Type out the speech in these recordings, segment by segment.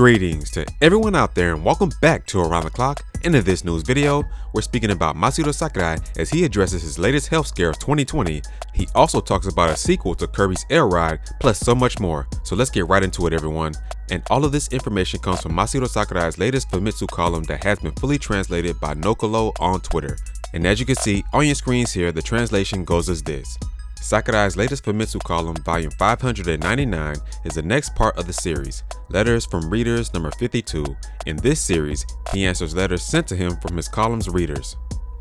Greetings to everyone out there and welcome back to Around the Clock. And in this news video, we're speaking about Masahiro Sakurai as he addresses his latest health scare of 2020. He also talks about a sequel to Kirbys Air Ride, plus so much more. So let's get right into it, everyone. And all of this information comes from Masahiro Sakurai's latest Famitsu column that has been fully translated by Nokolo on Twitter. And as you can see on your screens here, the translation goes as this. Sakurai's latest Famitsu column, volume 599, is the next part of the series, Letters from Readers number 52. In this series, he answers letters sent to him from his column's readers.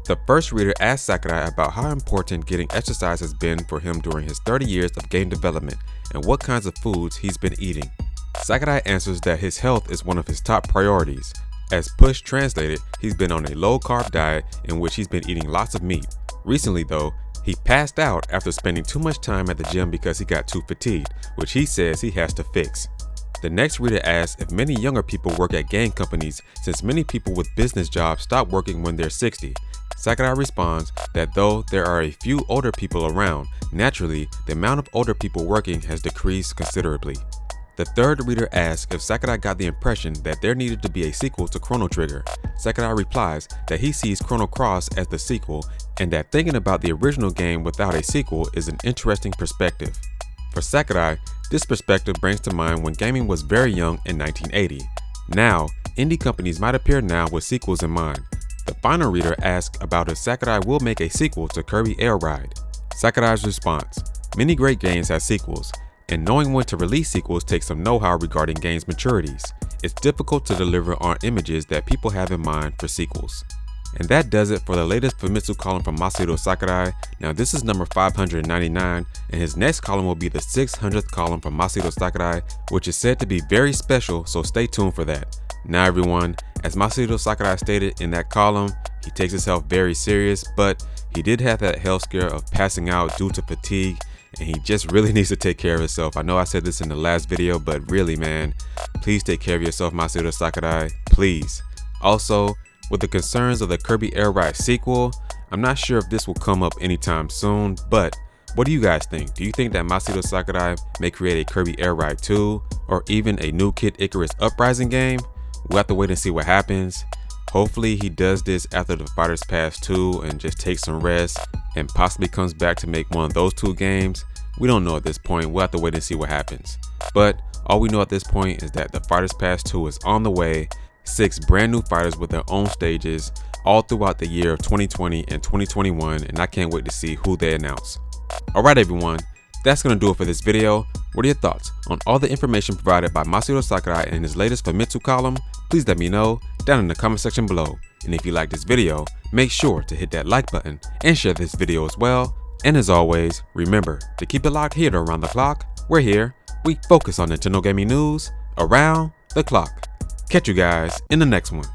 The first reader asked Sakurai about how important getting exercise has been for him during his 30 years of game development and what kinds of foods he's been eating. Sakurai answers that his health is one of his top priorities. As Push translated, he's been on a low-carb diet in which he's been eating lots of meat. Recently though, he passed out after spending too much time at the gym because he got too fatigued, which he says he has to fix. The next reader asks if many younger people work at game companies since many people with business jobs stop working when they're 60. Sakurai responds that though there are a few older people around, naturally the amount of older people working has decreased considerably. The third reader asks if Sakurai got the impression that there needed to be a sequel to Chrono Trigger. Sakurai replies that he sees Chrono Cross as the sequel and that thinking about the original game without a sequel is an interesting perspective. For Sakurai, this perspective brings to mind when gaming was very young in 1980. Now, indie companies might appear now with sequels in mind. The final reader asks about if Sakurai will make a sequel to Kirby Air Ride. Sakurai's response: many great games have sequels, and knowing when to release sequels takes some know-how regarding games' maturities. It's difficult to deliver on images that people have in mind for sequels. And that does it for the latest Famitsu column from Masahiro Sakurai. Now this is number 599, and his next column will be the 600th column from Masahiro Sakurai, which is said to be very special, so stay tuned for that. Now everyone, as Masahiro Sakurai stated in that column, he takes his health very serious, but he did have that health scare of passing out due to fatigue, and he just really needs to take care of himself. I know I said this in the last video, but really man, please take care of yourself, Masahiro Sakurai, please. Also, with the concerns of the Kirby Air Ride sequel, I'm not sure if this will come up anytime soon, but what do you guys think? Do you think that Masahiro Sakurai may create a Kirby Air Ride 2 or even a new Kid Icarus Uprising game? We'll have to wait and see what happens. Hopefully he does this after the Fighters Pass 2 and just takes some rest and possibly comes back to make one of those two games. We don't know at this point. We'll have to wait and see what happens. But all we know at this point is that the Fighters Pass 2 is on the way. 6 brand new fighters with their own stages all throughout the year of 2020 and 2021, and I can't wait to see who they announce. Alright everyone, that's going to do it for this video. What are your thoughts on all the information provided by Masahiro Sakurai in his latest Famitsu column? Please let me know down in the comment section below. And if you like this video, make sure to hit that like button and share this video as well. And as always, remember to keep it locked here to Around the Clock. We're here, we focus on Nintendo gaming news around the clock. Catch you guys in the next one.